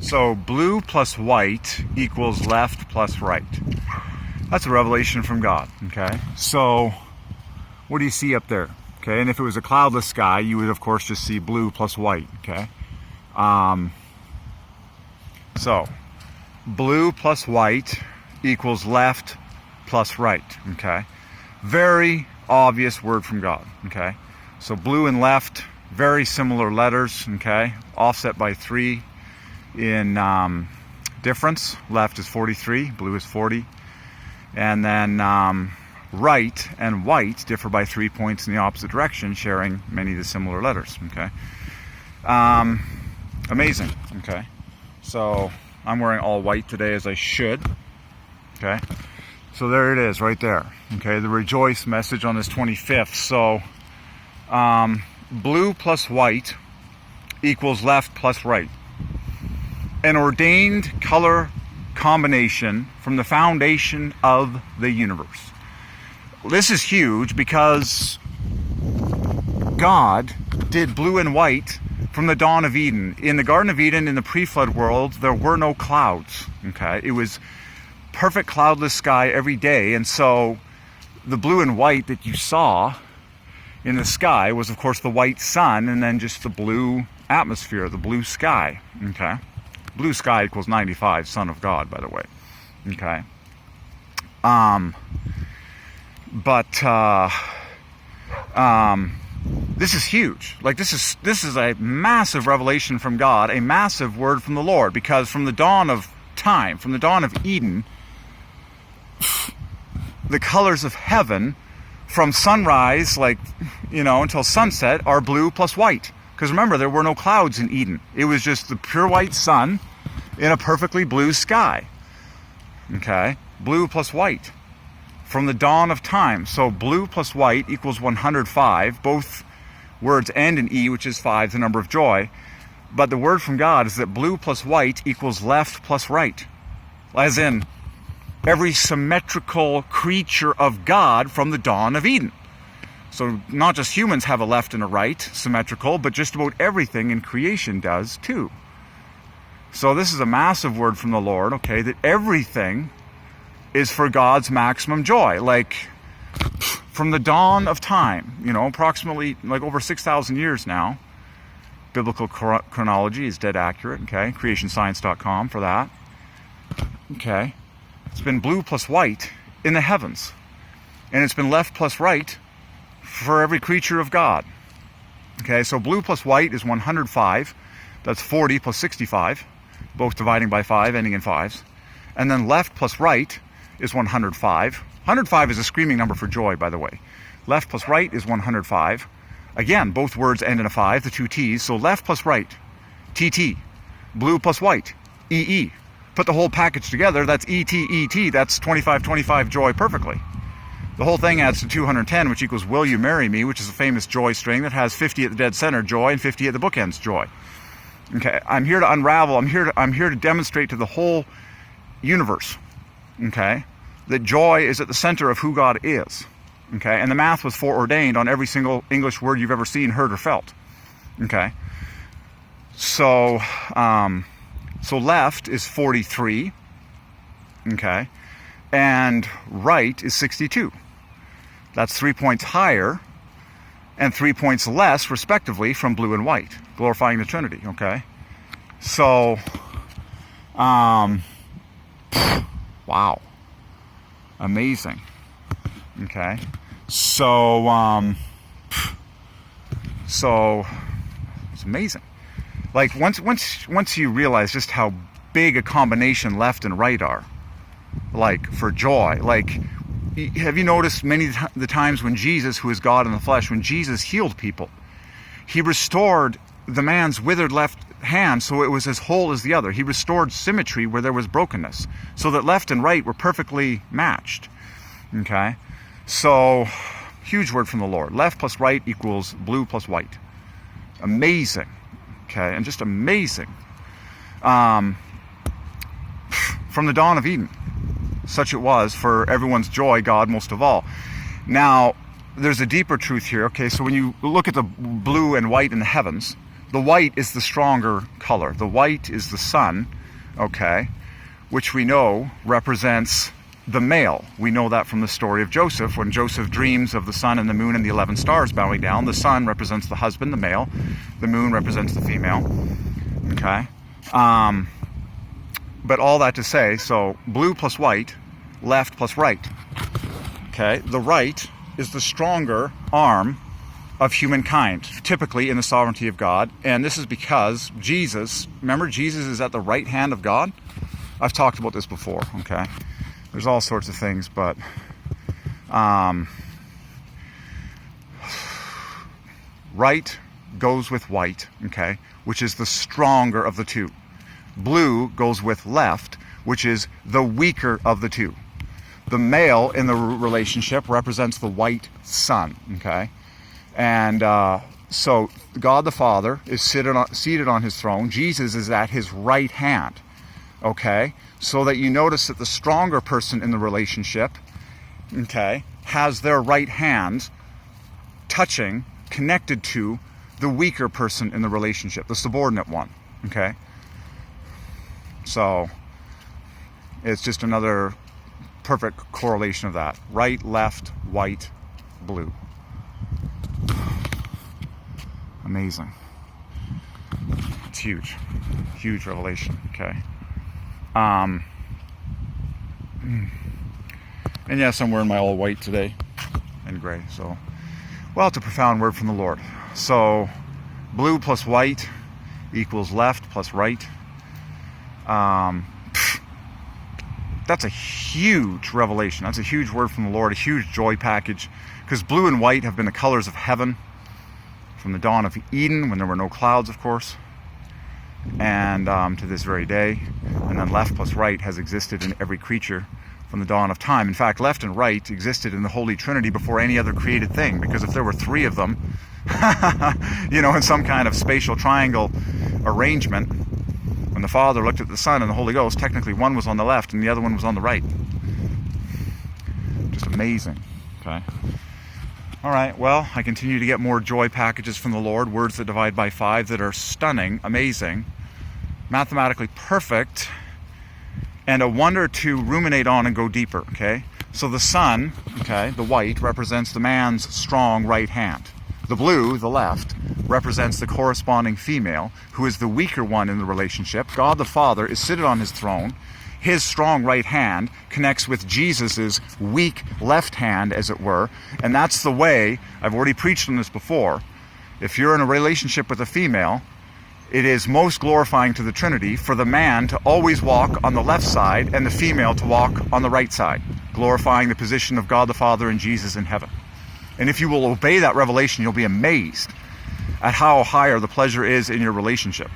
So blue plus white equals left plus right. That's a revelation from God, okay? So what do you see up there? Okay, and if it was a cloudless sky, you would of course just see blue plus white, okay? So blue plus white equals left plus right, okay? Very obvious word from God, okay? So blue and left, very similar letters, okay? Offset by 3 in difference. Left is 43, blue is 40. And then right and white differ by 3 points in the opposite direction, sharing many of the similar letters, okay? Amazing, okay? So I'm wearing all white today, as I should, okay? So there it is, right there, okay? The rejoice message on this 25th. So blue plus white equals left plus right. An ordained color combination from the foundation of the universe. This is huge because God did blue and white from the dawn of Eden. In the Garden of Eden, in the pre-flood world, there were no clouds, okay? It was perfect cloudless sky every day, and so the blue and white that you saw in the sky was, of course, the white sun, and then just the blue atmosphere, the blue sky, okay? Blue sky equals 95, Son of God, by the way, okay? This is huge. Like, this is a massive revelation from God, a massive word from the Lord, because from the dawn of time, from the dawn of Eden, the colors of heaven from sunrise, until sunset, are blue plus white. Because remember, there were no clouds in Eden. It was just the pure white sun in a perfectly blue sky. Okay? Blue plus white. From the dawn of time. So blue plus white equals 105. Both words end in E, which is 5, the number of joy. But the word from God is that blue plus white equals left plus right. As in, every symmetrical creature of God from the dawn of Eden. So not just humans have a left and a right, symmetrical, but just about everything in creation does too. So this is a massive word from the Lord, okay, that everything is for God's maximum joy. Like, from the dawn of time, approximately over 6,000 years now. Biblical chronology is dead accurate, okay? Creationscience.com for that. Okay. It's been blue plus white in the heavens. And it's been left plus right for every creature of God. Okay, so blue plus white is 105. That's 40 plus 65, both dividing by 5, ending in 5s. And then left plus right is 105. 105 is a screaming number for joy, by the way. Left plus right is 105. Again, both words end in a 5, the 2 T's. So left plus right, TT. Blue plus white, EE. Put the whole package together, that's ET. That's 25-25 joy perfectly. The whole thing adds to 210, which equals Will You Marry Me, which is a famous joy string that has 50 at the dead center, joy, and 50 at the bookends, joy. Okay, I'm here to unravel, I'm here to demonstrate to the whole universe, okay, that joy is at the center of who God is, okay, and the math was foreordained on every single English word you've ever seen, heard, or felt, okay. So left is 43, okay, and right is 62. That's 3 points higher and 3 points less, respectively, from blue and white, glorifying the Trinity, okay? So, wow. Amazing. Okay? So it's amazing. Like, once you realize just how big a combination left and right are, like, for joy, like, have you noticed many of the times when Jesus, who is God in the flesh, when Jesus healed people, he restored the man's withered left hand so it was as whole as the other. He restored symmetry where there was brokenness, so that left and right were perfectly matched. Okay? So, huge word from the Lord. Left plus right equals blue plus white. Amazing. Okay? And just amazing. From the dawn of Eden. Such it was for everyone's joy, God most of all. Now, there's a deeper truth here. Okay, so when you look at the blue and white in the heavens, The white is the stronger color. The white is the sun, okay, which we know represents the male. We know that from the story of Joseph. When Joseph dreams of the sun and the moon and the 11 stars bowing down, the sun represents the husband, the male. The moon represents the female. Okay? But all that to say, so blue plus white, left plus right. Okay? The right is the stronger arm of humankind, typically in the sovereignty of God. And this is because Jesus, remember, Jesus is at the right hand of God? I've talked about this before, okay? There's all sorts of things, but right goes with white, okay, which is the stronger of the two. Blue goes with left, which is the weaker of the two. The male in the relationship represents the white sun, okay? And so God the Father is seated on his throne. Jesus is at his right hand, okay? So that you notice that the stronger person in the relationship, okay, has their right hand touching, connected to the weaker person in the relationship, the subordinate one, okay? So it's just another perfect correlation of that. Right, left, white, blue. Amazing. It's huge. Huge revelation, okay? And yes, I'm wearing my all white today and gray. So, well, it's a profound word from the Lord. So, blue plus white equals left plus right. That's a huge revelation. That's a huge word from the Lord, a huge joy package. Because blue and white have been the colors of heaven from the dawn of Eden, when there were no clouds, of course, and to this very day. And then left plus right has existed in every creature from the dawn of time. In fact, left and right existed in the Holy Trinity before any other created thing, because if there were three of them, in some kind of spatial triangle arrangement, when the Father looked at the Son and the Holy Ghost, technically one was on the left and the other one was on the right. Just amazing, okay? All right, well, I continue to get more joy packages from the Lord, words that divide by 5 that are stunning, amazing, mathematically perfect, and a wonder to ruminate on and go deeper, okay? So the sun, okay, the white, represents the man's strong right hand. The blue, the left, represents the corresponding female, who is the weaker one in the relationship. God the Father is seated on his throne. His strong right hand connects with Jesus's weak left hand, as it were. And that's the way, I've already preached on this before, if you're in a relationship with a female, it is most glorifying to the Trinity for the man to always walk on the left side and the female to walk on the right side, glorifying the position of God the Father and Jesus in heaven. And if you will obey that revelation, you'll be amazed at how higher the pleasure is in your relationship.